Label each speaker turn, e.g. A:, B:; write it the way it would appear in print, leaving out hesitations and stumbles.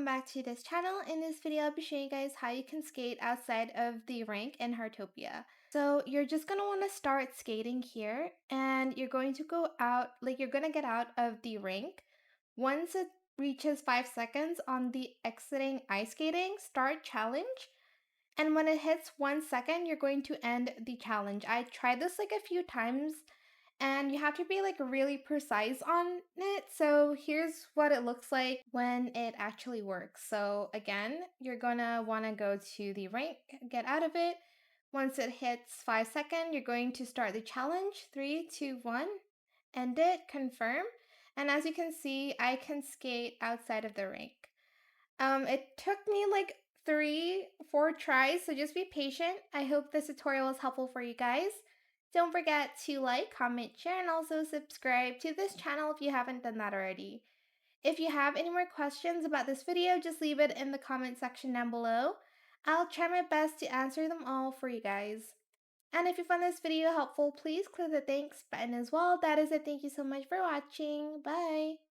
A: welcome back to this channel. In this video, I'll be showing you guys how you can skate outside of the rink in Heartopia. So you're just going to want to start skating here and you're going to go out, you're going to get out of the rink. Once it reaches 5 seconds on the exiting ice skating, start challenge. And when it hits 1 second, you're going to end the challenge. I tried this a few times and you have to be really precise on it. So here's what it looks like when it actually works. So again, you're gonna wanna go to the rink, get out of it. Once it hits 5 seconds, you're going to start the challenge. 3, 2, 1, end it, confirm. And as you can see, I can skate outside of the rink. It took me 3, 4 tries, so just be patient. I hope this tutorial was helpful for you guys. Don't forget to like, comment, share, and also subscribe to this channel if you haven't done that already. If you have any more questions about this video, just leave it in the comment section down below. I'll try my best to answer them all for you guys. And if you found this video helpful, please click the thanks button as well. That is it. Thank you so much for watching. Bye!